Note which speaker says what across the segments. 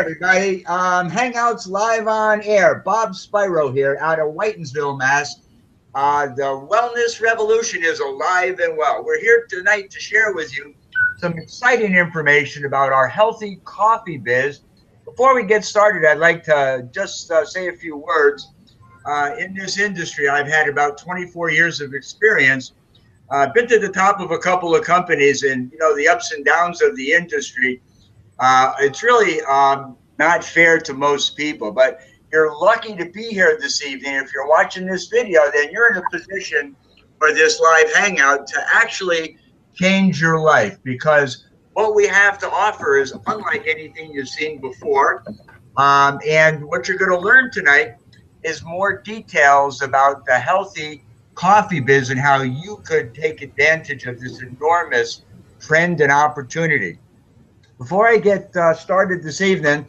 Speaker 1: everybody. Hangouts live on air. Bob Spyro here out of Whitensville, Mass. The wellness revolution is alive and well. We're here tonight to share with you some exciting information about our healthy coffee biz. Before we get started, I'd like to just say a few words. In this industry, I've had about 24 years of experience. I've been to the top of a couple of companies, and the ups and downs of the industry. It's really not fair to most people, but you're lucky to be here this evening. If you're watching this video, then you're in a position for this live hangout to actually change your life, because what we have to offer is unlike anything you've seen before. And what you're going to learn tonight is more details about the healthy coffee biz and how you could take advantage of this enormous trend and opportunity. Before I get started this evening,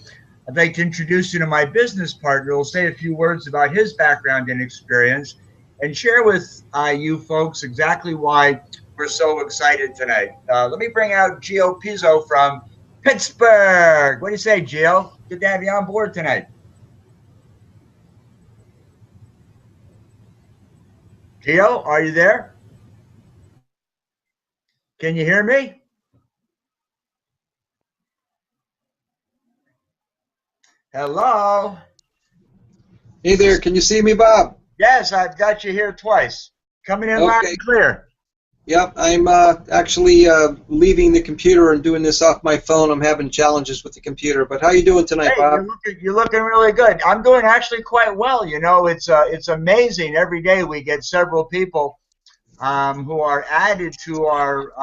Speaker 1: I'd like to introduce you to my business partner who will say a few words about his background and experience and share with you folks exactly why we're so excited tonight. Let me bring out Gio Pizzo from Pittsburgh. What do you say, Gio? Good to have you on board tonight. Gio, are you there? Can you hear me? Hello.
Speaker 2: Hey there, can you see me, Bob?
Speaker 1: Yes, I've got you here twice. Coming in loud and clear.
Speaker 2: Yep, I'm actually leaving the computer and doing this off my phone. I'm having challenges with the computer, but how you doing tonight, Bob?
Speaker 1: You're looking really good. I'm doing actually quite well. It's amazing. Every day we get several people who are added to our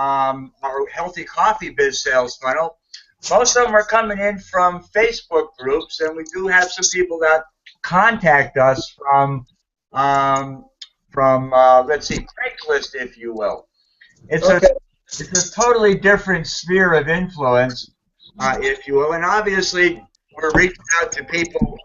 Speaker 1: healthy coffee biz sales funnel. Most of them are coming in from Facebook groups, and we do have some people that contact us from let's see, Craigslist, if you will. It's a totally different sphere of influence, if you will, and obviously we're reaching out to people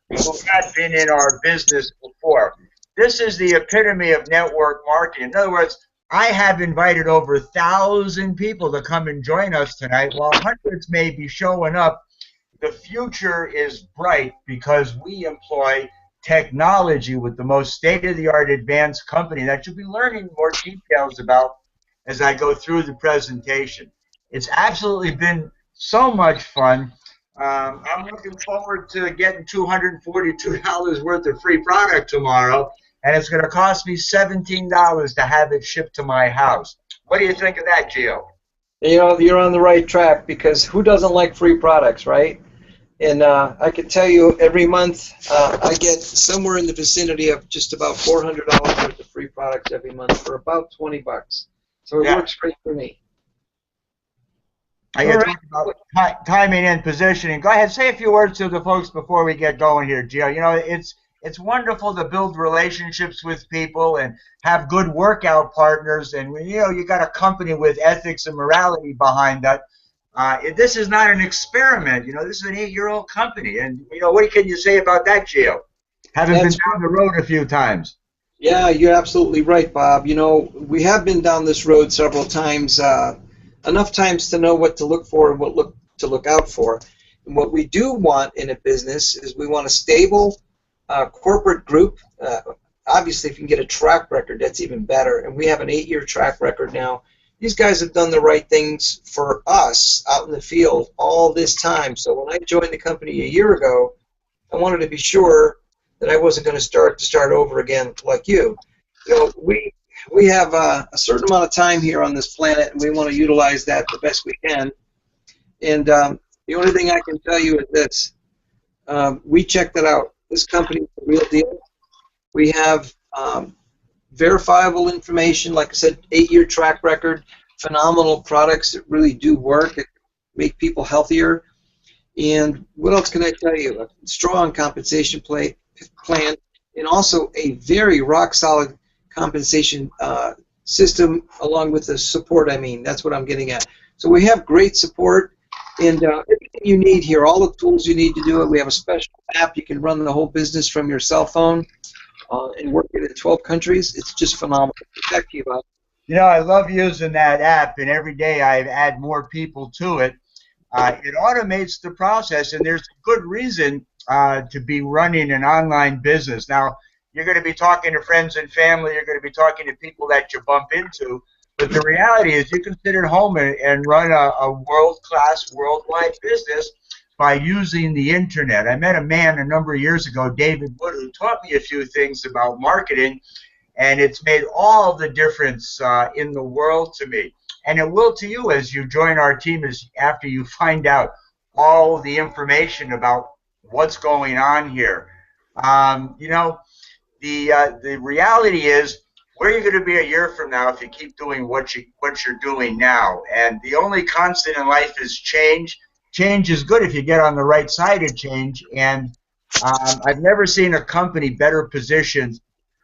Speaker 1: who have been in our business before. This is the epitome of network marketing. In other words, I have invited over 1,000 people to come and join us tonight. While hundreds may be showing up, the future is bright because we employ technology with the most state-of-the-art advanced company that you'll be learning more details about as I go through the presentation. It's absolutely been so much fun. I'm looking forward to getting $242 worth of free product tomorrow, and it's going to cost me $17 to have it shipped to my house. What do you think of that, Gio?
Speaker 2: You're on the right track, because who doesn't like free products, right? And I can tell you every month I get somewhere in the vicinity of just about $400 worth of free products every month for about 20 bucks. So it works great for me.
Speaker 1: I get to talk about timing and positioning. Go ahead, say a few words to the folks before we get going here, Gio. It's wonderful to build relationships with people and have good workout partners. And you got a company with ethics and morality behind that. This is not an experiment. This is an 8-year-old company. And what can you say about that, Gio? Having been down the road a few times.
Speaker 2: Yeah, you're absolutely right, Bob. We have been down this road several times. Enough times to know what to look for and what to look out for. And what we do want in a business is we want a stable corporate group. Obviously, if you can get a track record, that's even better. And we have an 8-year track record now. These guys have done the right things for us out in the field all this time. So when I joined the company a year ago, I wanted to be sure that I wasn't going to start over again like you. We have a certain amount of time here on this planet, and we want to utilize that the best we can. And the only thing I can tell you is this. We checked it out. This company is the real deal. We have verifiable information, like I said, 8-year track record, phenomenal products that really do work, that make people healthier. And what else can I tell you? A strong compensation plan, and also a very rock-solid compensation system, along with the support. That's what I'm getting at. So we have great support, and everything you need here, all the tools you need to do it. We have a special app. You can run the whole business from your cell phone and work it in 12 countries. It's just phenomenal. Back to you, Bob.
Speaker 1: I love using that app, and every day I add more people to it. It automates the process, and there's a good reason to be running an online business. Now, you're going to be talking to friends and family. You're going to be talking to people that you bump into. But the reality is you can sit at home and run a world-class, worldwide business by using the internet. I met a man a number of years ago, David Wood, who taught me a few things about marketing, and it's made all the difference in the world to me. And it will to you as you join our team, as after you find out all the information about what's going on here. You know, the reality is, where you're going to be a year from now if you keep doing what you're doing now. And the only constant in life is change. Change is good if you get on the right side of change. And I've never seen a company better positioned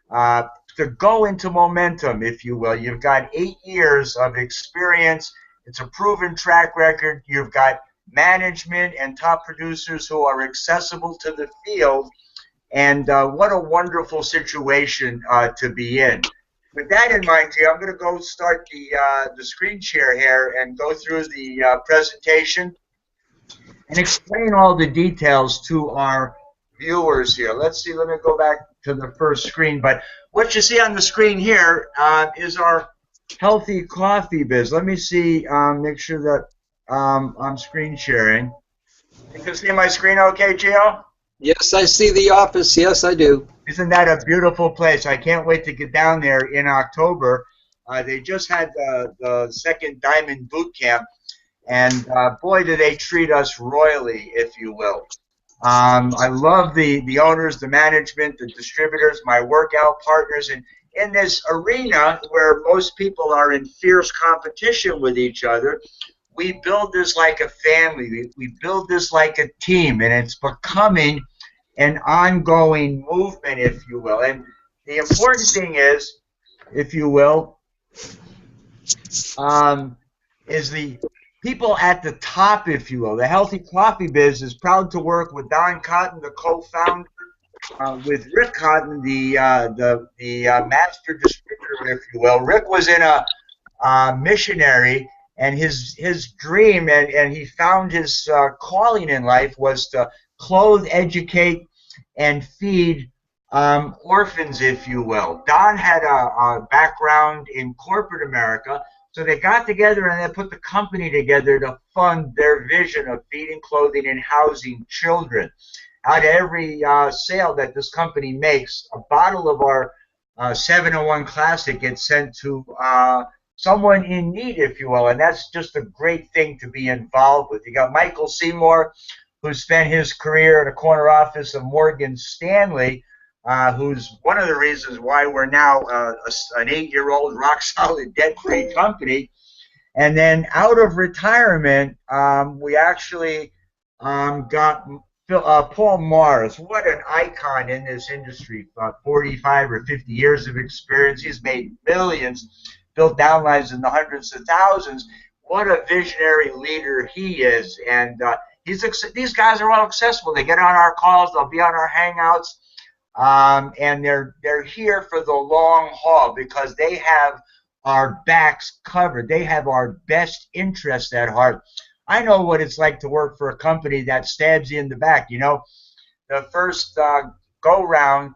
Speaker 1: to go into momentum, if you will. You've got 8 years of experience. It's a proven track record. You've got management and top producers who are accessible to the field. And what a wonderful situation to be in. With that in mind, Jay, I'm going to go start the screen share here and go through the presentation and explain all the details to our viewers here. Let's see, let me go back to the first screen. But what you see on the screen here is our healthy coffee biz. Let me see, make sure that I'm screen sharing. You can see my screen okay, Gio?
Speaker 2: Yes, I see the office. Yes, I do.
Speaker 1: Isn't that a beautiful place? I can't wait to get down there in October. They just had the second Diamond Boot Camp, and boy, do they treat us royally, if you will. I love the owners, the management, the distributors, my workout partners, and in this arena where most people are in fierce competition with each other, we build this like a family. We build this like a team, and it's becoming an ongoing movement, if you will. And the important thing is, if you will, is the people at the top, if you will. The Healthy Coffee Biz is proud to work with Don Cotton, the co-founder, with Rick Cotton, the master distributor, if you will. Rick was in a missionary, and his dream, and he found his calling in life was to clothe, educate, and feed orphans, if you will. Don had a background in corporate America, so they got together and they put the company together to fund their vision of feeding, clothing, and housing children. Out of every sale that this company makes, a bottle of our 701 Classic gets sent to someone in need, if you will, and that's just a great thing to be involved with. You got Michael Seymour, who spent his career in a corner office of Morgan Stanley, who's one of the reasons why we're now an 8-year-old rock-solid debt-free company. And then out of retirement, we actually got Paul Morris. What an icon in this industry, 45 or 50 years of experience. He's made millions, built downlines in the hundreds of thousands. What a visionary leader he is. And these guys are all accessible. They get on our calls. They'll be on our Hangouts. And they're here for the long haul because they have our backs covered. They have our best interests at heart. I know what it's like to work for a company that stabs you in the back. You know, the first go-round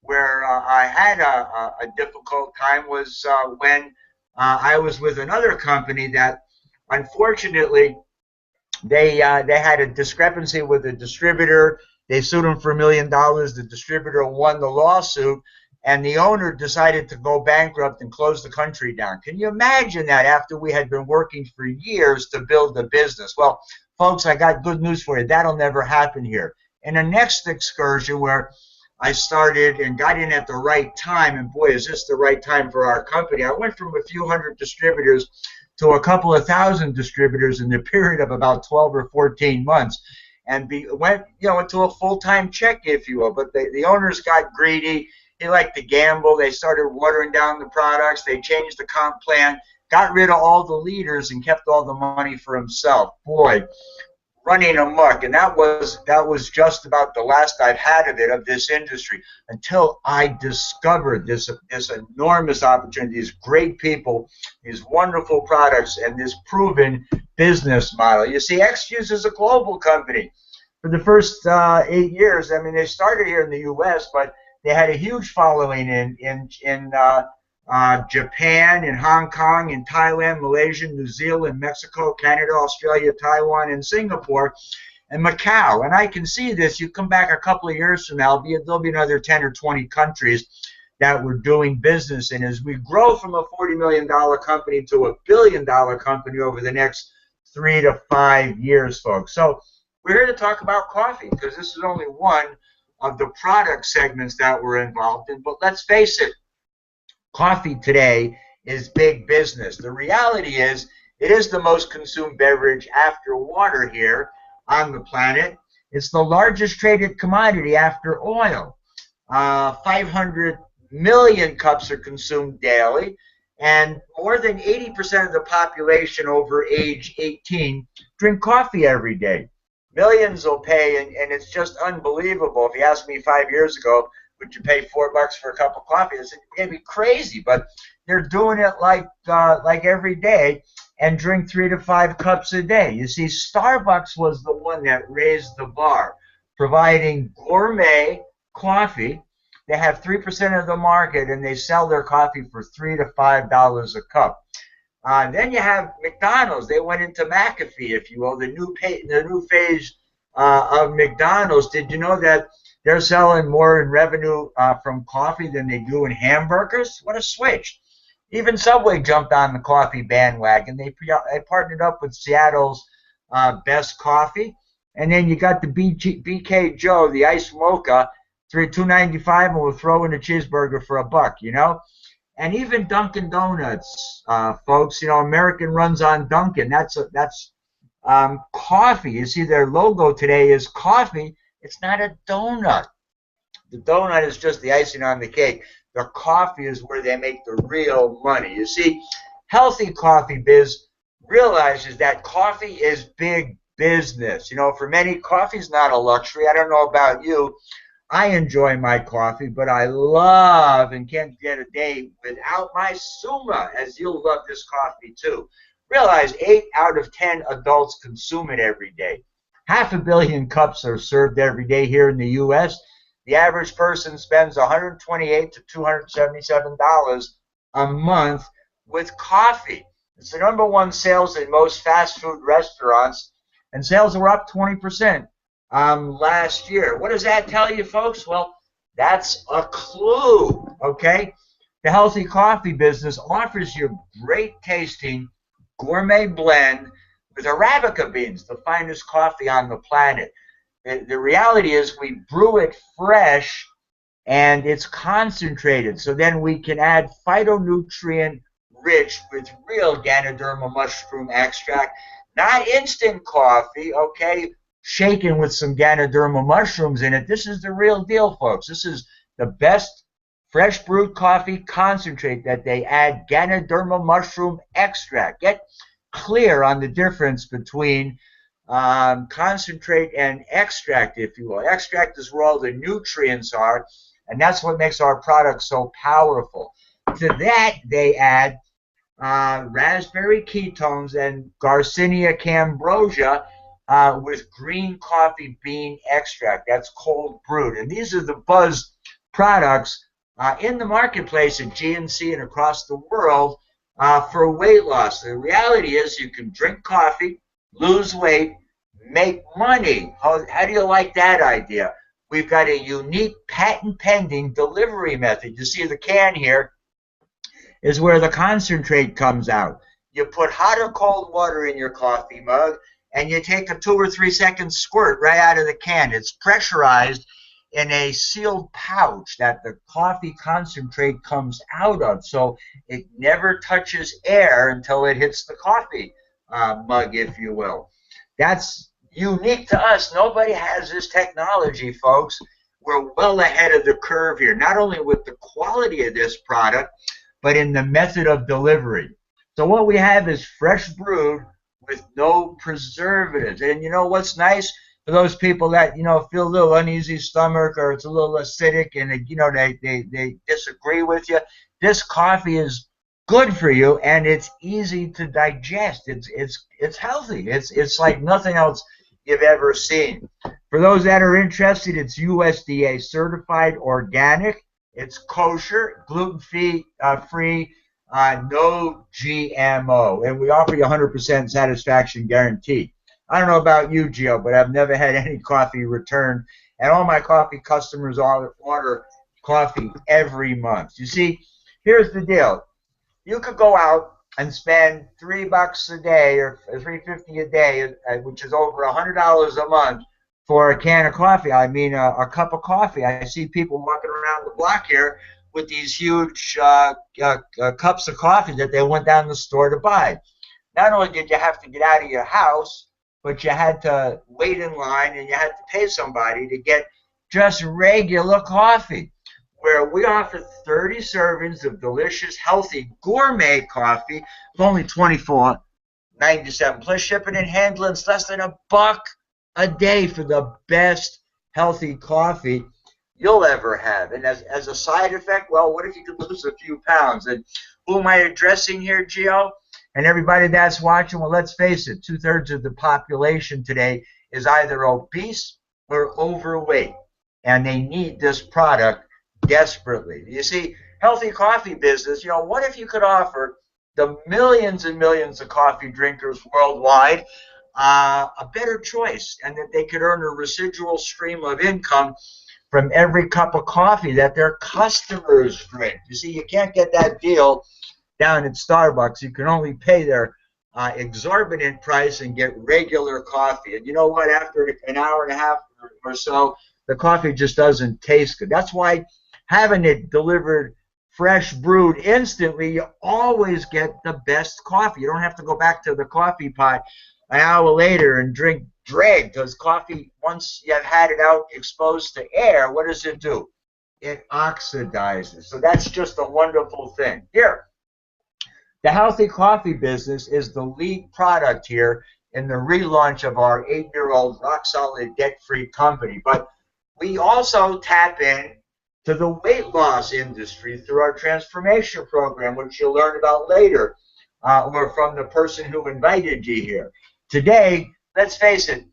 Speaker 1: where I had a difficult time was when I was with another company that, unfortunately, they had a discrepancy with the distributor. They sued him for $1 million. The distributor won the lawsuit, and the owner decided to go bankrupt and close the country down. Can you imagine that after we had been working for years to build the business? Well, folks, I got good news for you. That'll never happen here. And the next excursion where I started and got in at the right time, and boy, is this the right time for our company. I went from a few hundred distributors to a couple of thousand distributors in the period of about 12 or 14 months. And went into a full-time check, if you will. But the owners got greedy. He liked to gamble. They started watering down the products. They changed the comp plan, got rid of all the leaders, and kept all the money for himself. Boy, running amok, and that was just about the last I've had of it, of this industry, until I discovered this enormous opportunity, these great people, these wonderful products, and this proven business model. You see, XFuse is a global company. For the first 8 years, I mean, they started here in the U.S., but they had a huge following in Japan, in Hong Kong, in Thailand, Malaysia, New Zealand, Mexico, Canada, Australia, Taiwan, and Singapore, and Macau. And I can see this. You come back a couple of years from now, there'll be another 10 or 20 countries that we're doing business in. As we grow from a $40 million company to a $1 billion company over the next 3 to 5 years, folks. So we're here to talk about coffee, because this is only one of the product segments that we're involved in. But let's face it, coffee today is big business. The reality is, it is the most consumed beverage after water here on the planet. It's the largest traded commodity after oil. 500 million cups are consumed daily, and more than 80% of the population over age 18 drink coffee every day. Millions will pay, and it's just unbelievable. If you asked me 5 years ago, would you pay $4 for a cup of coffee? I said, it'd be crazy, but they're doing it like every day, and drink 3 to 5 cups a day. You see, Starbucks was the one that raised the bar, providing gourmet coffee. They have 3% of the market, and they sell their coffee for $3 to $5 a cup. Then you have McDonald's. They went into McAfee, if you will, the new phase of McDonald's. Did you know that they're selling more in revenue from coffee than they do in hamburgers? What a switch. Even Subway jumped on the coffee bandwagon. They partnered up with Seattle's Best Coffee. And then you got the BK Joe, the iced mocha, $2.95, and we'll throw in a cheeseburger for $1, you know? And even Dunkin' Donuts, folks, you know, American runs on Dunkin'. That's coffee. You see, their logo today is coffee. It's not a donut. The donut is just the icing on the cake. The coffee is where they make the real money. You see, Healthy Coffee Biz realizes that coffee is big business. You know, for many, coffee's not a luxury. I don't know about you. I enjoy my coffee, but I love and can't get a day without my Suma, as you'll love this coffee too. Realize 8 out of 10 adults consume it every day. 500 million cups are served every day here in the U.S. The average person spends $128 to $277 a month with coffee. It's the #1 sales in most fast food restaurants, and sales were up 20% last year. What does that tell you, folks? Well, that's a clue, okay? The Healthy Coffee business offers you great tasting gourmet blend with Arabica beans, the finest coffee on the planet. The reality is we brew it fresh and it's concentrated, so then we can add phytonutrient rich with real Ganoderma mushroom extract, not instant coffee, okay, shaken with some Ganoderma mushrooms in it. This is the real deal, folks. This is the best fresh brewed coffee concentrate that they add Ganoderma mushroom extract. Get clear on the difference between concentrate and extract, if you will. Extract is where all the nutrients are, and that's what makes our product so powerful. To that, they add raspberry ketones and Garcinia cambrosia with green coffee bean extract. That's cold brewed. And these are the buzz products in the marketplace at GNC and across the world for weight loss. The reality is you can drink coffee, lose weight, make money. How do you like that idea? We've got a unique patent-pending delivery method. You see the can here is where the concentrate comes out. You put hot or cold water in your coffee mug, and you take a 2 or 3 second squirt right out of the can. It's pressurized in a sealed pouch that the coffee concentrate comes out of, so it never touches air until it hits the coffee mug, if you will. That's unique to us. Nobody has this technology, folks. We're well ahead of the curve here, not only with the quality of this product, but in the method of delivery. So what we have is fresh brewed with no preservatives. And you know what's nice? For those people that, you know, feel a little uneasy stomach or it's a little acidic and, you know, they disagree with you, this coffee is good for you and it's easy to digest. It's healthy. It's like nothing else you've ever seen. For those that are interested, it's USDA certified organic. It's kosher, gluten-free, no GMO, and we offer you 100% satisfaction guarantee. I don't know about you, Gio, but I've never had any coffee returned, and all my coffee customers order coffee every month. You see, here's the deal. You could go out and spend $3 a day or $3.50 a day, which is over $100 a month for a can of coffee. I mean, a cup of coffee. I see people walking around the block here with these huge cups of coffee that they went down the store to buy. Not only did you have to get out of your house, but you had to wait in line and you had to pay somebody to get just regular coffee, where we offer 30 servings of delicious, healthy, gourmet coffee for only $24.97, plus shipping and handling. It's less than $1 a day for the best healthy coffee you'll ever have. And as a side effect, well, what if you could lose a few pounds? And who am I addressing here, Gio? And everybody that's watching, well, let's face it, 2/3 of the population today is either obese or overweight, and they need this product desperately. You see, healthy coffee business, you know, what if you could offer the millions and millions of coffee drinkers worldwide a better choice, and that they could earn a residual stream of income from every cup of coffee that their customers drink. You see, you can't get that deal down at Starbucks. You can only pay their exorbitant price and get regular coffee. And you know what? After an hour and a half or so, the coffee just doesn't taste good. That's why having it delivered fresh brewed instantly, you always get the best coffee. You don't have to go back to the coffee pot an hour later and drink drag, because coffee, once you've had it out exposed to air, what does it do? It oxidizes. So that's just a wonderful thing. Here, the healthy coffee business is the lead product here in the relaunch of our 8-year-old rock-solid debt-free company. But we also tap in to the weight loss industry through our transformation program, which you'll learn about later, or from the person who invited you here. Today, let's face it,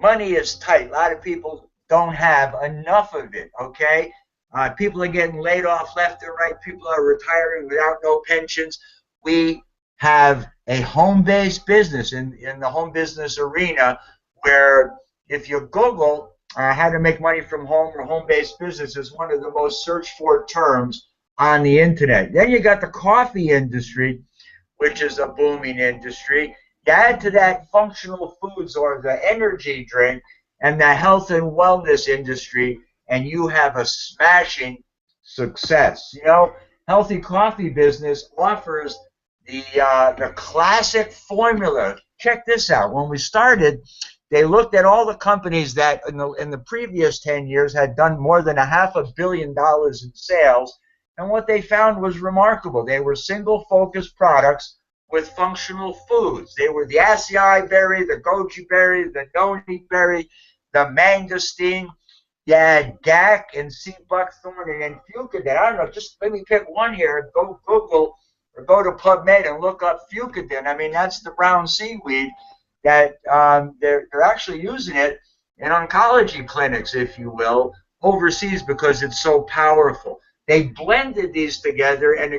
Speaker 1: money is tight. A lot of people don't have enough of it, okay? People are getting laid off left and right. People are retiring without no pensions. We have a home-based business in the home business arena, where if you Google how to make money from home or home-based business, is one of the most searched for terms on the internet. Then you got the coffee industry, which is a booming industry. You add to that functional foods or the energy drink and the health and wellness industry, and you have a smashing success. You know, healthy coffee business offers the classic formula. Check this out. When we started, they looked at all the companies that in the previous 10 years had done more than $500 million in sales, and what they found was remarkable. They were single-focused products with functional foods. They were the acai berry, the goji berry, the noni berry, the mangosteen. You had GAC and sea buckthorn and then fucadin. I don't know, just let me pick one here. Go Google or go to PubMed and look up fucadin. I mean, that's the brown seaweed that they're actually using it in oncology clinics, if you will, overseas, because it's so powerful. They blended these together, and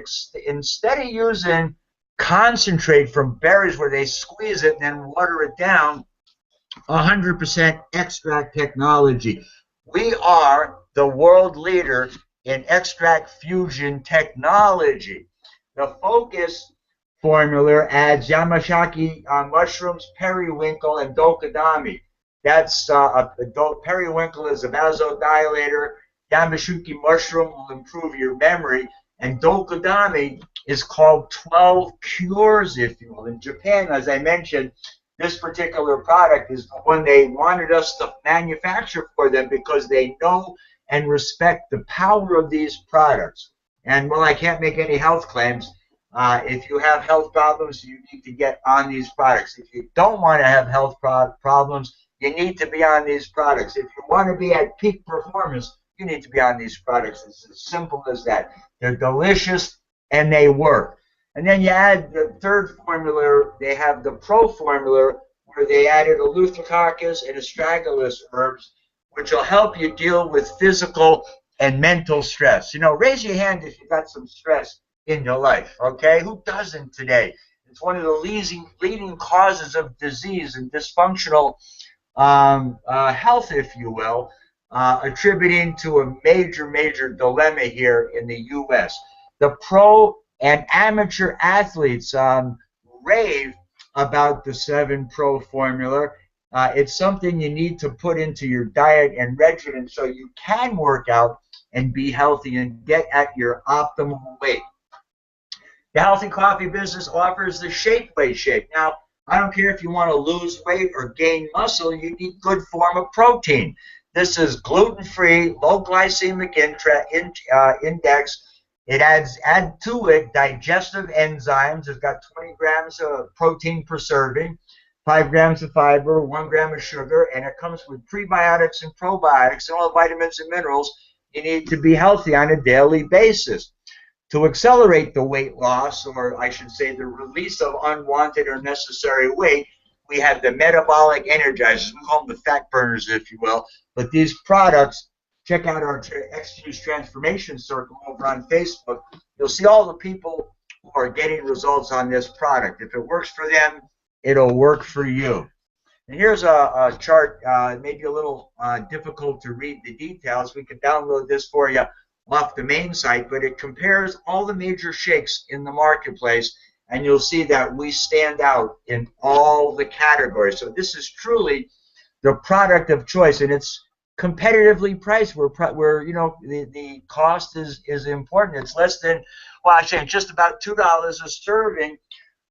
Speaker 1: instead of using concentrate from berries where they squeeze it and then water it down, 100% extract technology. We are the world leader in extract fusion technology. The Focus formula adds Yamashaki mushrooms, periwinkle, and dokadami. That's periwinkle is a vasodilator. Yamashaki mushroom will improve your memory, and dokadami is called 12 cures, if you will. In Japan, as I mentioned, this particular product is the one they wanted us to manufacture for them because they know and respect the power of these products. And while I can't make any health claims, If you have health problems, you need to get on these products. If you don't want to have health problems, you need to be on these products. If you want to be at peak performance, you need to be on these products. It's as simple as that. They're delicious and they work. And then you add the third formula. They have the Pro formula, where they added Eleutherococcus and astragalus herbs, which will help you deal with physical and mental stress. You know, raise your hand if you got some stress in your life, okay? Who doesn't today? It's one of the leading causes of disease and dysfunctional health, if you will, attributing to a major dilemma here in the U.S. The pro and amateur athletes rave about the 7 Pro formula. It's something you need to put into your diet and regimen so you can work out and be healthy and get at your optimal weight. The Healthy Coffee business offers the Shapeweigh shake. Now, I don't care if you want to lose weight or gain muscle, you need good form of protein. This is gluten-free, low glycemic index. It add to it digestive enzymes. It's got 20 grams of protein per serving, 5 grams of fiber, 1 gram of sugar, and it comes with prebiotics and probiotics and all the vitamins and minerals you need to be healthy on a daily basis. To accelerate the weight loss, or I should say the release of unwanted or necessary weight, we have the metabolic energizers. We call them the fat burners, if you will. But these products, check out our X-Fuse Transformation Circle over on Facebook. You'll see all the people who are getting results on this product. If it works for them, it'll work for you. And here's a chart, maybe a little difficult to read the details. We can download this for you off the main site, but it compares all the major shakes in the marketplace, and you'll see that we stand out in all the categories. So this is truly the product of choice, and it's competitively priced. We're you know, the cost is important. It's less than, well, I say just about $2 a serving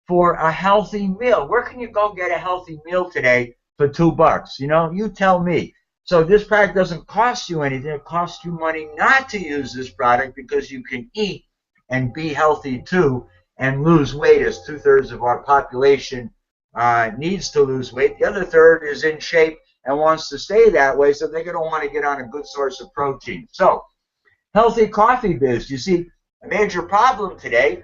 Speaker 1: for a healthy meal. Where can you go get a healthy meal today for $2? You know, you tell me. So this product doesn't cost you anything. It costs you money not to use this product, because you can eat and be healthy too and lose weight, as 2/3 of our population needs to lose weight. The other third is in shape and wants to stay that way, so they're going to want to get on a good source of protein. So, Healthy Coffee Biz, you see, a major problem today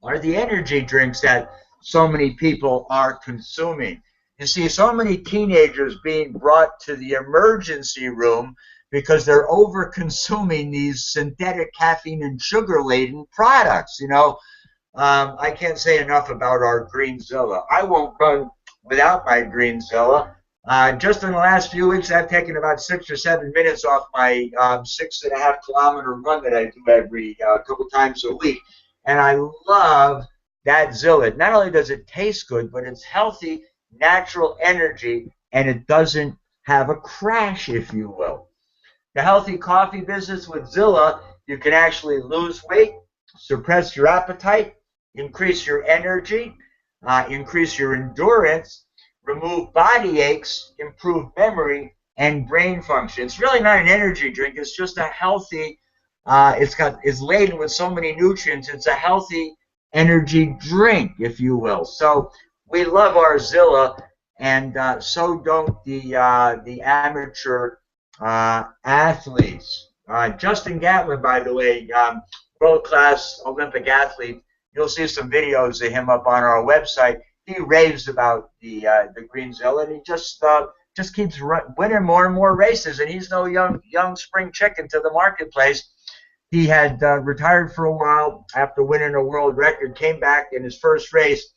Speaker 1: are the energy drinks that so many people are consuming. You see so many teenagers being brought to the emergency room because they're over consuming these synthetic caffeine and sugar-laden products. You know, I can't say enough about our Greenzilla. I won't run without my Greenzilla. Just in the last few weeks, I've taken about 6 or 7 minutes off my 6.5 kilometer run that I do every couple times a week. And I love that Zilla. Not only does it taste good, but it's healthy, natural energy, and it doesn't have a crash, if you will. The Healthy Coffee business with Zilla, you can actually lose weight, suppress your appetite, increase your energy, increase your endurance, remove body aches, improve memory, and brain function. It's really not an energy drink. It's just a healthy, it's laden with so many nutrients. It's a healthy energy drink, if you will. So we love our Zilla, and so don't the amateur athletes. Justin Gatlin, by the way, world-class Olympic athlete. You'll see some videos of him up on our website. He raves about the Greenzilla, and he just keeps winning more and more races. And he's no young spring chicken to the marketplace. He had retired for a while after winning a world record, came back in his first race,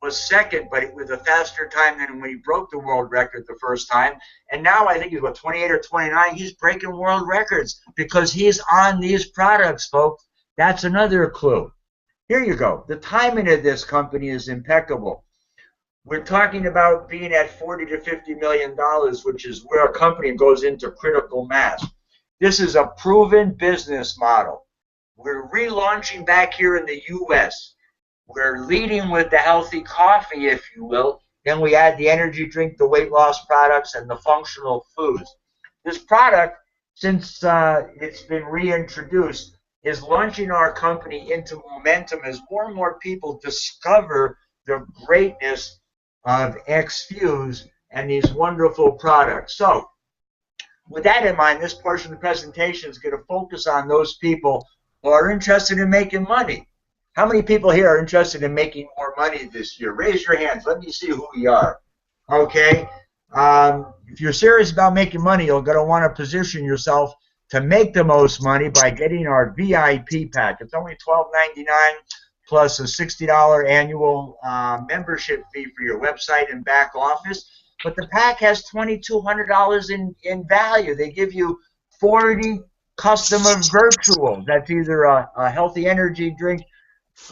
Speaker 1: was second, but with a faster time than when he broke the world record the first time. And now I think he's, 28 or 29? He's breaking world records because he's on these products, folks. That's another clue. Here you go. The timing of this company is impeccable. We're talking about being at $40 to $50 million, which is where a company goes into critical mass. This is a proven business model. We're relaunching back here in the U.S. We're leading with the healthy coffee, if you will. Then we add the energy drink, the weight loss products, and the functional foods. This product, since it's been reintroduced, is launching our company into momentum as more and more people discover the greatness of X-Fuse and these wonderful products. So with that in mind, this portion of the presentation is going to focus on those people who are interested in making money. How many people here are interested in making more money this year? Raise your hands. Let me see who you are. Okay. If you're serious about making money, you're going to want to position yourself to make the most money by getting our VIP pack. It's only $12.99 plus a $60 annual membership fee for your website and back office. But the pack has $2,200 in value. They give you 40 customer virtuals. That's either a healthy energy drink,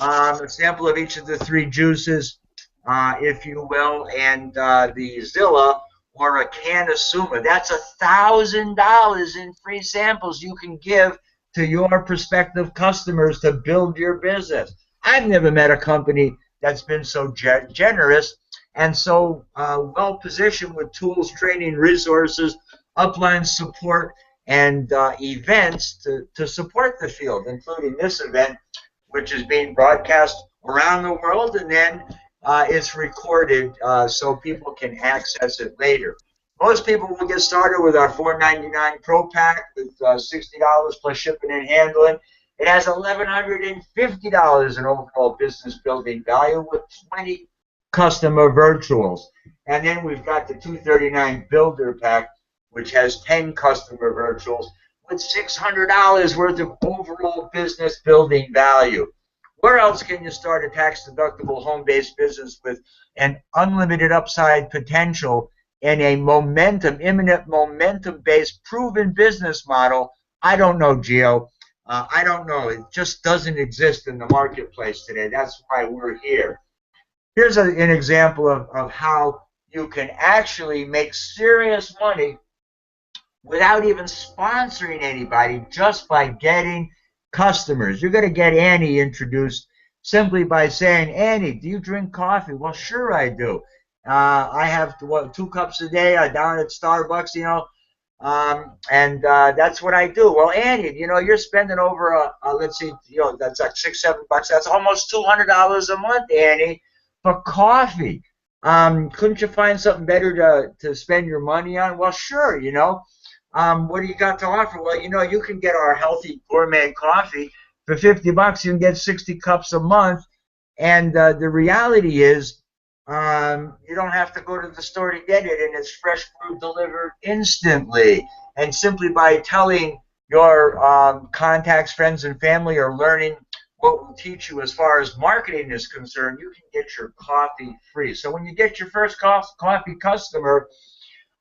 Speaker 1: a sample of each of the 3 juices, if you will, and the Zilla, or a can of Suma. That's $1,000 in free samples you can give to your prospective customers to build your business. I've never met a company that's been so generous and so well positioned with tools, training, resources, upline support, and events to support the field, including this event, which is being broadcast around the world, and then it's recorded so people can access it later. Most people will get started with our $4.99 Pro Pack with $60 plus shipping and handling. It has $1,150 in overall business building value with 20 customer virtuals. And then we've got the $239 Builder Pack, which has 10 customer virtuals with $600 worth of overall business building value. Where else can you start a tax-deductible home-based business with an unlimited upside potential and a momentum, imminent momentum-based proven business model? I don't know, Gio. I don't know. It just doesn't exist in the marketplace today. That's why we're here. Here's an example of how you can actually make serious money without even sponsoring anybody, just by getting customers. You're going to get Annie introduced simply by saying, Annie, do you drink coffee? Well, sure I do. I have 2 cups a day down at Starbucks, you know, and that's what I do. Well, Annie, you know, you're spending over let's see, you know, that's like $6-7 bucks. That's almost $200 a month, Annie, for coffee. Couldn't you find something better to spend your money on? Well, sure, you know. What do you got to offer? Well, you know, you can get our healthy gourmet coffee for 50 bucks. You can get 60 cups a month. And the reality is you don't have to go to the store to get it, and it's fresh food delivered instantly. And simply by telling your contacts, friends, and family, or learning what we'll teach you as far as marketing is concerned, you can get your coffee free. So when you get your first coffee customer,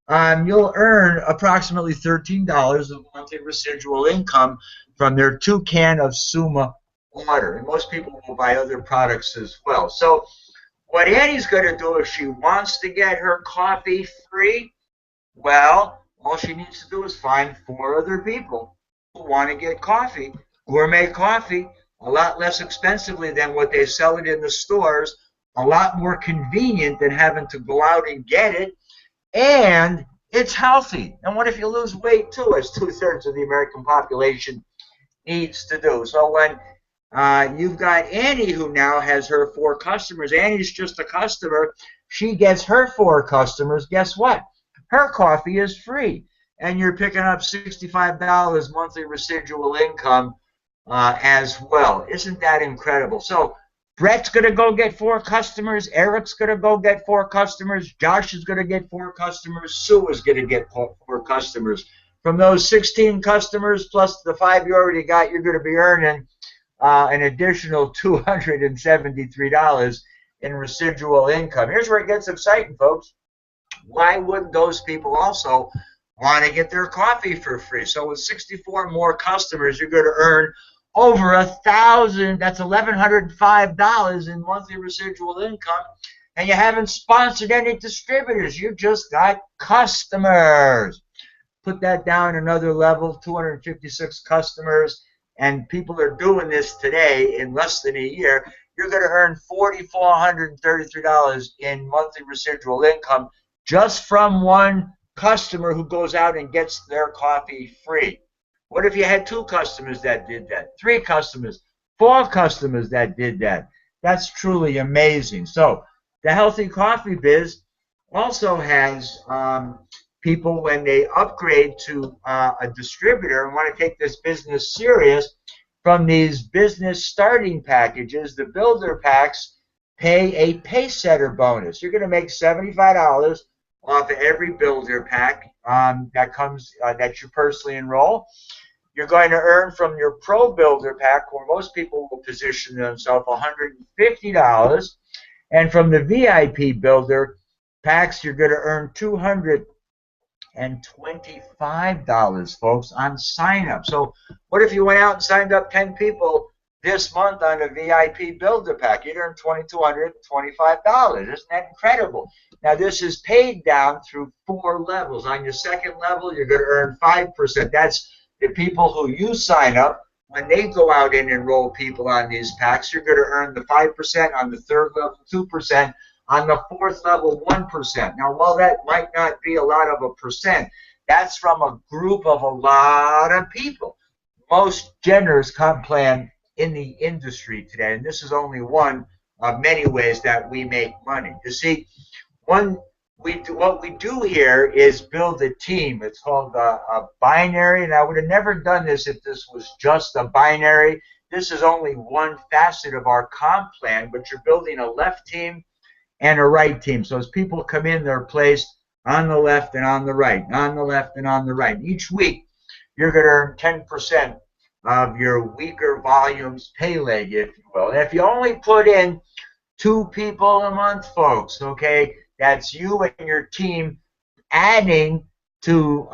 Speaker 1: you'll earn approximately $13 of monthly residual income from their 2-can of Suma water. And most people will buy other products as well. So what Annie's going to do if she wants to get her coffee free, well, all she needs to do is find 4 other people who want to get coffee, gourmet coffee, a lot less expensively than what they sell it in the stores, a lot more convenient than having to go out and get it, and it's healthy. And what if you lose weight too, as 2/3 of the American population needs to do? So when you've got Annie, who now has her 4 customers, Annie's just a customer, she gets her 4 customers, guess what? Her coffee is free, and you're picking up $65 monthly residual income as well. Isn't that incredible? So Brett's going to go get 4 customers. Eric's going to go get 4 customers. Josh is going to get 4 customers. Sue is going to get 4 customers. From those 16 customers plus the 5 you already got, you're going to be earning an additional $273 in residual income. Here's where it gets exciting, folks. Why wouldn't those people also want to get their coffee for free? So with 64 more customers, you're going to earn over $1,000. That's $1,105 in monthly residual income, and you haven't sponsored any distributors. You just got customers. Put that down another level, 256 customers, and people are doing this today in less than a year. You're going to earn $4,433 in monthly residual income just from one customer who goes out and gets their coffee free. What if you had 2 customers that did that? 3 customers, 4 customers that did that? That's truly amazing. So the Healthy Coffee Biz also has people, when they upgrade to a distributor and want to take this business serious, from these business starting packages, the builder packs pay a pay setter bonus. You're going to make $75 off of every builder pack that comes that you personally enroll. You're going to earn from your pro builder pack, where most people will position themselves, $150. And from the VIP builder packs, you're going to earn $225, folks, on sign up. So what if you went out and signed up 10 people this month on a VIP builder pack? You'd earn $2,225. Isn't that incredible? Now, this is paid down through 4 levels. On your second level, you're going to earn 5%. That's the people who you sign up. When they go out and enroll people on these packs, you're going to earn the 5%. On the third level, 2%. On the fourth level, 1%. Now, while that might not be a lot of a percent, that's from a group of a lot of people. Most generous comp plan in the industry today, and this is only one of many ways that we make money. You see, what we do here is build a team. It's called a binary, and I would have never done this if this was just a binary. This is only one facet of our comp plan, but you're building a left team and a right team. So as people come in, they're placed on the left and on the right, on the left and on the right. Each week, you're going to earn 10% of your weaker volumes pay leg, if you will. And if you only put in 2 people a month, folks, okay, that's you and your team adding to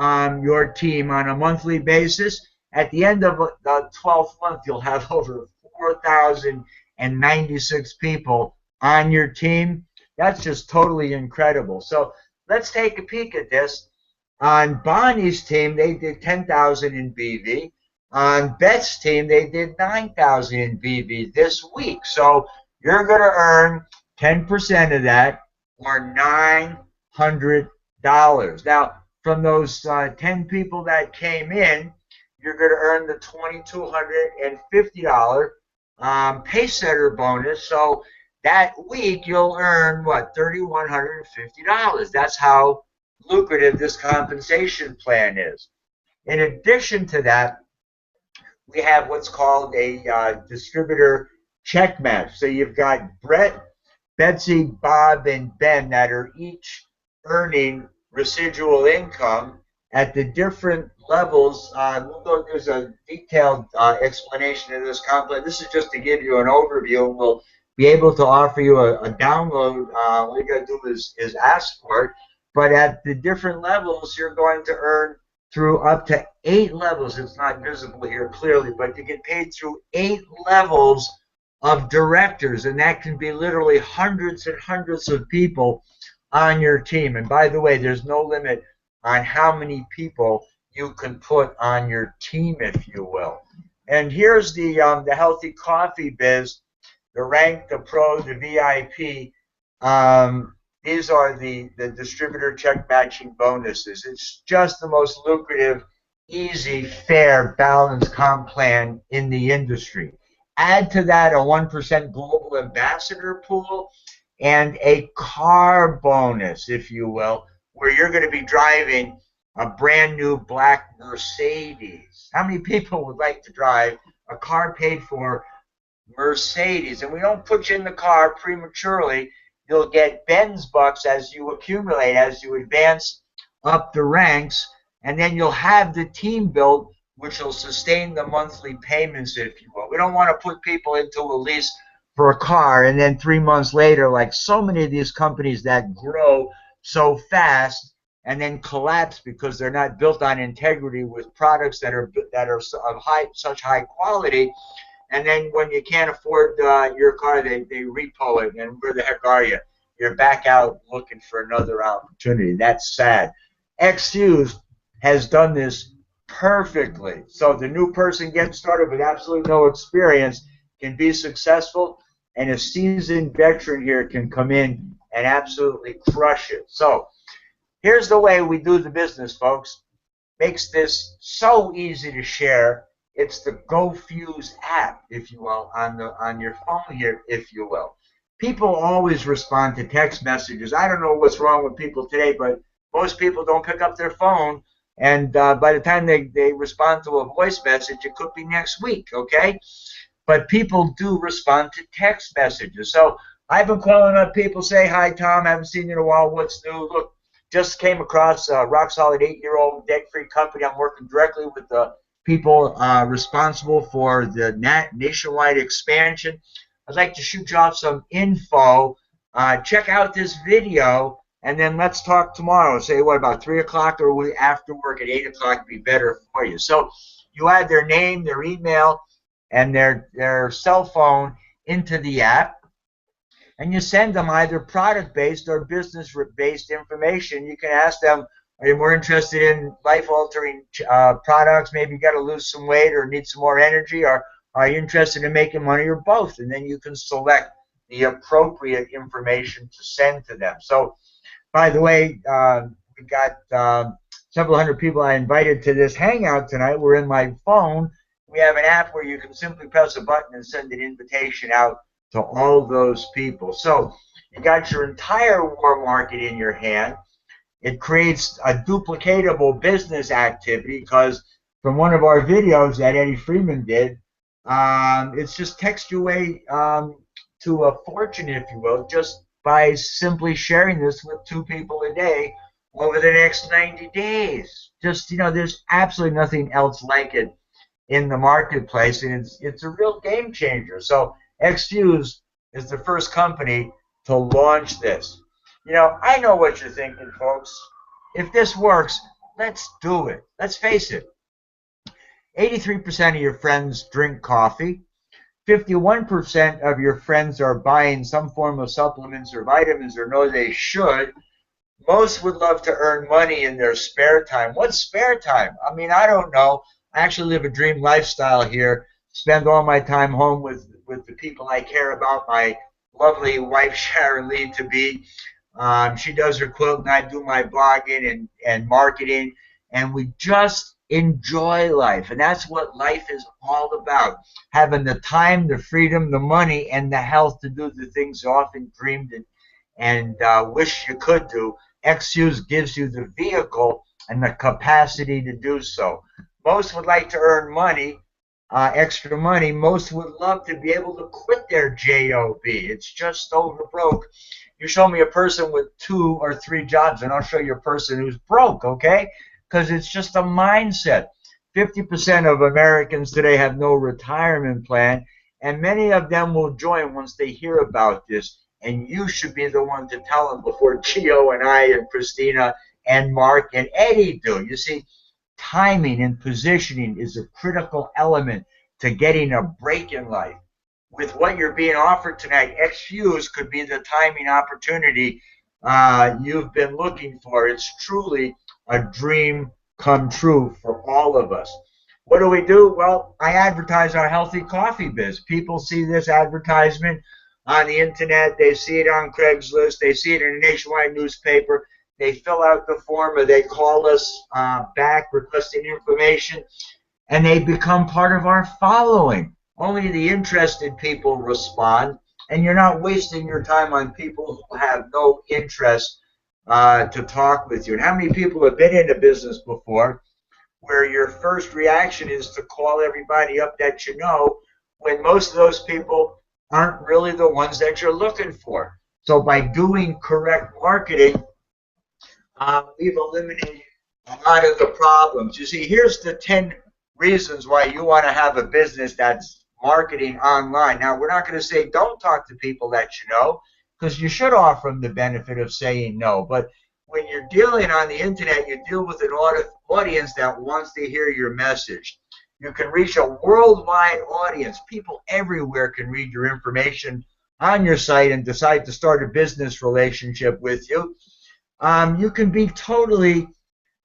Speaker 1: your team on a monthly basis. At the end of the 12th month, you'll have over 4,096 people on your team. That's just totally incredible. So let's take a peek at this. On Bonnie's team, they did 10,000 in BV. On Beth's team, they did 9,000 in BV this week. So you're going to earn 10% of that, or $900. Now, from those 10 people that came in, you're going to earn the $2,250 pay setter bonus. So that week, you'll earn, what, $3,150. That's how lucrative this compensation plan is. In addition to that, we have what's called a distributor check match. So you've got Brett, Betsy, Bob, and Ben that are each earning residual income at the different levels. There's a detailed explanation of this comp plan. This is just to give you an overview. We'll be able to offer you a download. All you got to do is ask for it. But at the different levels, you're going to earn through up to 8 levels. It's not visible here clearly, but you get paid through 8 levels of directors, and that can be literally hundreds and hundreds of people on your team. And by the way, there's no limit on how many people you can put on your team, if you will. And here's the Healthy Coffee Biz, the rank, the pro, the VIP. These are the distributor check matching bonuses. It's just the most lucrative, easy, fair, balanced comp plan in the industry. Add to that a 1% global ambassador pool and a car bonus, if you will, where you're going to be driving a brand new black Mercedes. How many people would like to drive a car paid for Mercedes? And we don't put you in the car prematurely. You'll get Benz bucks as you accumulate, as you advance up the ranks, and then you'll have the team built, which will sustain the monthly payments, if you will. We don't want to put people into a lease for a car, and then 3 months later, like so many of these companies that grow so fast and then collapse because they're not built on integrity with products that are of such high quality. And then when you can't afford your car, they repo it, and where the heck are you? You're back out looking for another opportunity. That's sad. XFuse has done this perfectly. So the new person getting started with absolutely no experience can be successful, and a seasoned veteran here can come in and absolutely crush it. So here's the way we do the business, folks. makes this so easy to share. It's the GoFuse app, if you will, on your phone here, if you will. People always respond to text messages. I don't know what's wrong with people today, but most people don't pick up their phone, and by the time they respond to a voice message, it could be next week, okay? But people do respond to text messages. So I've been calling up people, say, hi, Tom, haven't seen you in a while, what's new? Look, just came across a rock solid 8-year-old debt-free company. I'm working directly with the people responsible for the nationwide expansion. I'd like to shoot you off some info. Check out this video, and then let's talk tomorrow. Say, what, about 3 o'clock or after work at 8 o'clock would be better for you. So you add their name, their email, and their cell phone into the app, and you send them either product-based or business-based information. You can ask them, are you more interested in life-altering products? Maybe you got to lose some weight or need some more energy, or are you interested in making money, or both? And then you can select the appropriate information to send to them. So, by the way, we got several hundred people I invited to this hangout tonight. We're in my phone. We have an app where you can simply press a button and send an invitation out to all those people. So you got your entire war market in your hand. It creates a duplicatable business activity, because from one of our videos that Eddie Freeman did, it's just text your way to a fortune, if you will, just by simply sharing this with 2 people a day over the next 90 days. Just, there's absolutely nothing else like it in the marketplace, and it's a real game changer. So XFuse is the first company to launch this. I know what you're thinking, folks. If this works, let's do it. Let's face it. 83% of your friends drink coffee. 51% of your friends are buying some form of supplements or vitamins, or know they should. Most would love to earn money in their spare time. What's spare time? I mean, I don't know. I actually live a dream lifestyle here. Spend all my time home with the people I care about. My lovely wife, Sharon Lee, to be. She does her quilt, and I do my blogging and marketing. And we just enjoy life. And that's what life is all about. Having the time, the freedom, the money, and the health to do the things you often dreamed and wish you could do. XFuse gives you the vehicle and the capacity to do so. Most would like to earn money, extra money. Most would love to be able to quit their job. It's just over broke. You show me a person with 2 or 3 jobs, and I'll show you a person who's broke, okay? Because it's just a mindset. 50% of Americans today have no retirement plan, and many of them will join once they hear about this. And you should be the one to tell them before Gio and I and Christina and Mark and Eddie do. You see, timing and positioning is a critical element to getting a break in life. With what you're being offered tonight, XFuse could be the timing opportunity you've been looking for. It's truly a dream come true for all of us. What do? Well, I advertise our healthy coffee biz. People see this advertisement on the internet. They see it on Craigslist. They see it in a nationwide newspaper. They fill out the form, or they call us back requesting information, and they become part of our following. Only the interested people respond, and you're not wasting your time on people who have no interest to talk with you. And how many people have been into business before where your first reaction is to call everybody up that you know, when most of those people aren't really the ones that you're looking for? So by doing correct marketing, we've eliminated a lot of the problems. You see, here's the 10 reasons why you want to have a business that's marketing online. Now, we're not going to say don't talk to people that you know, because you should offer them the benefit of saying no. But when you're dealing on the internet, you deal with an audience that wants to hear your message. You can reach a worldwide audience. People everywhere can read your information on your site and decide to start a business relationship with you. You can be totally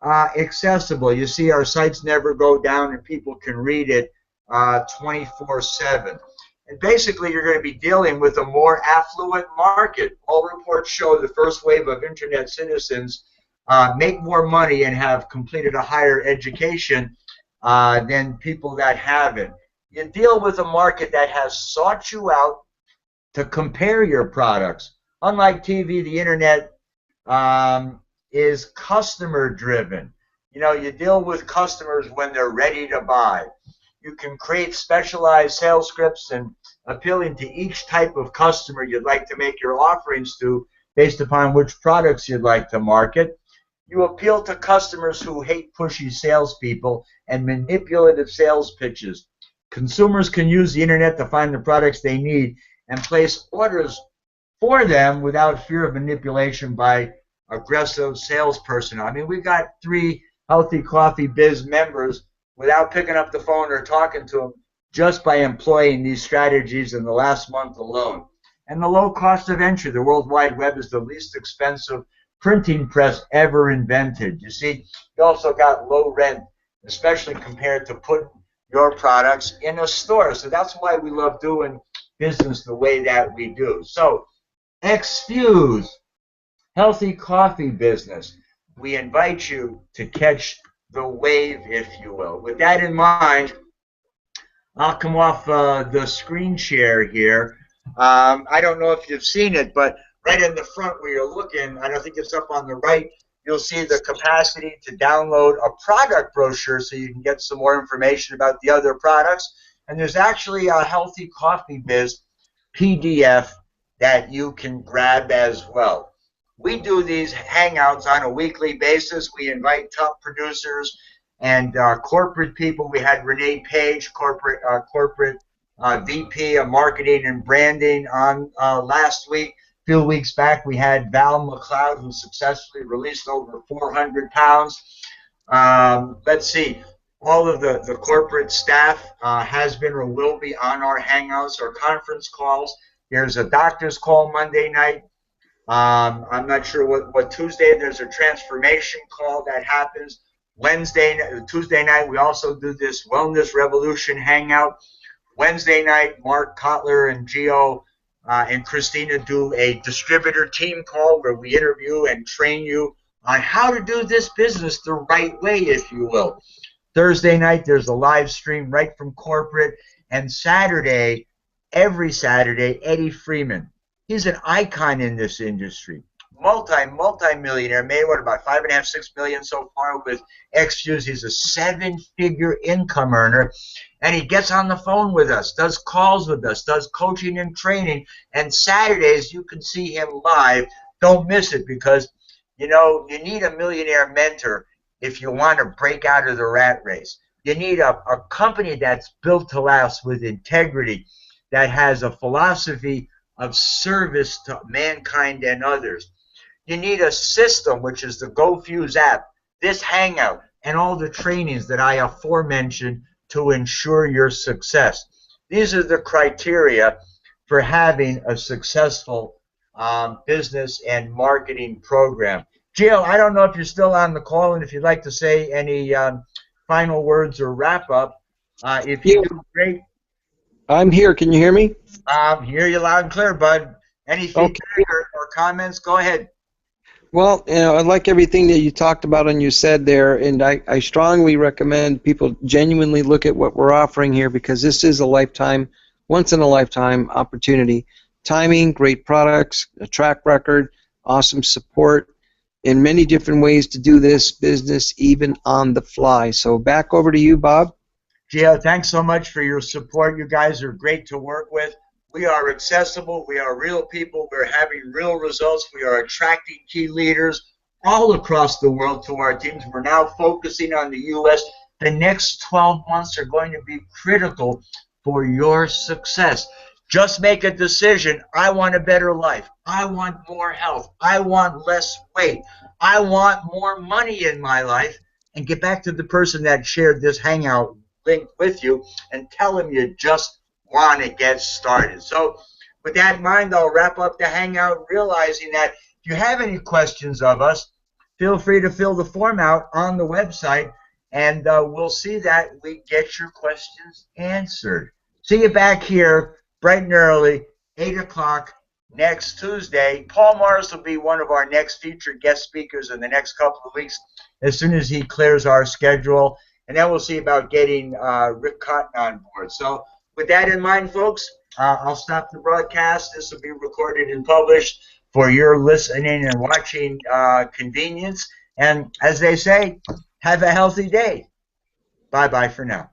Speaker 1: accessible. You see, our sites never go down, and people can read it 24/7. And basically, you're going to be dealing with a more affluent market. All reports show the first wave of internet citizens make more money and have completed a higher education than people that haven't. You deal with a market that has sought you out to compare your products. Unlike TV, the internet is customer driven. You know, you deal with customers when they're ready to buy. You can create specialized sales scripts and appealing to each type of customer you'd like to make your offerings to based upon which products you'd like to market. You appeal to customers who hate pushy salespeople and manipulative sales pitches. Consumers can use the internet to find the products they need and place orders for them without fear of manipulation by aggressive salesperson. I mean, we've got 3 Healthy Coffee Biz members without picking up the phone or talking to them just by employing these strategies in the last month alone. And the low cost of entry. The World Wide Web is the least expensive printing press ever invented. You see, you also got low rent, especially compared to putting your products in a store. So that's why we love doing business the way that we do. So, Xfuse, healthy coffee business. We invite you to catch the wave, if you will. With that in mind, I'll come off the screen share here. I don't know if you've seen it, but right in the front where you're looking, I don't think it's up on the right, you'll see the capacity to download a product brochure so you can get some more information about the other products. And there's actually a Healthy Coffee Biz PDF that you can grab as well. We do these hangouts on a weekly basis. We invite top producers and corporate people. We had Renee Page, corporate VP of Marketing and Branding on last week. A few weeks back, we had Val McLeod, who successfully released over 400 pounds. Let's see. All of the corporate staff has been or will be on our hangouts or conference calls. There's a doctor's call Monday night. I'm not sure what Tuesday. There's a transformation call that happens. Tuesday night, we also do this Wellness Revolution hangout. Wednesday night, Mark Kotler and Gio and Christina do a distributor team call where we interview and train you on how to do this business the right way, if you will. Thursday night, there's a live stream right from corporate. And Saturday, every Saturday, Eddie Freeman. He's an icon in this industry. Multi-millionaire, made what, about $5.5, $6 million so far with Xfuse. He's a 7-figure income earner, and he gets on the phone with us, does calls with us, does coaching and training, and Saturdays you can see him live. Don't miss it, because you know you need a millionaire mentor if you want to break out of the rat race. You need a company that's built to last with integrity, that has a philosophy of service to mankind and others. You need a system, which is the GoFuse app, this hangout, and all the trainings that I aforementioned to ensure your success. These are the criteria for having a successful business and marketing program. Gio, I don't know if you're still on the call and if you'd like to say any final words or wrap up. If you do, great.
Speaker 2: I'm here. Can you hear me?
Speaker 1: Hear you loud and clear, bud. Any feedback or comments? Go ahead.
Speaker 2: Well, you know, I like everything that you talked about and you said there, and I strongly recommend people genuinely look at what we're offering here, because this is a lifetime, once-in-a-lifetime opportunity. Timing, great products, a track record, awesome support, in many different ways to do this business, even on the fly. So back over to you, Bob.
Speaker 1: Gio, thanks so much for your support. You guys are great to work with. We are accessible. We are real people. We're having real results. We are attracting key leaders all across the world to our teams. We're now focusing on the U.S. The next 12 months are going to be critical for your success. Just make a decision. I want a better life. I want more health. I want less weight. I want more money in my life. And get back to the person that shared this hangout link with you and tell him you just want to get started. So with that in mind, I'll wrap up the hangout, realizing that if you have any questions of us, feel free to fill the form out on the website, and we'll see that we get your questions answered. See you back here bright and early, 8 o'clock next Tuesday. Paul Morris will be one of our next featured guest speakers in the next couple of weeks as soon as he clears our schedule. And then we'll see about getting Rick Cotton on board. So with that in mind, folks, I'll stop the broadcast. This will be recorded and published for your listening and watching convenience. And as they say, have a healthy day. Bye-bye for now.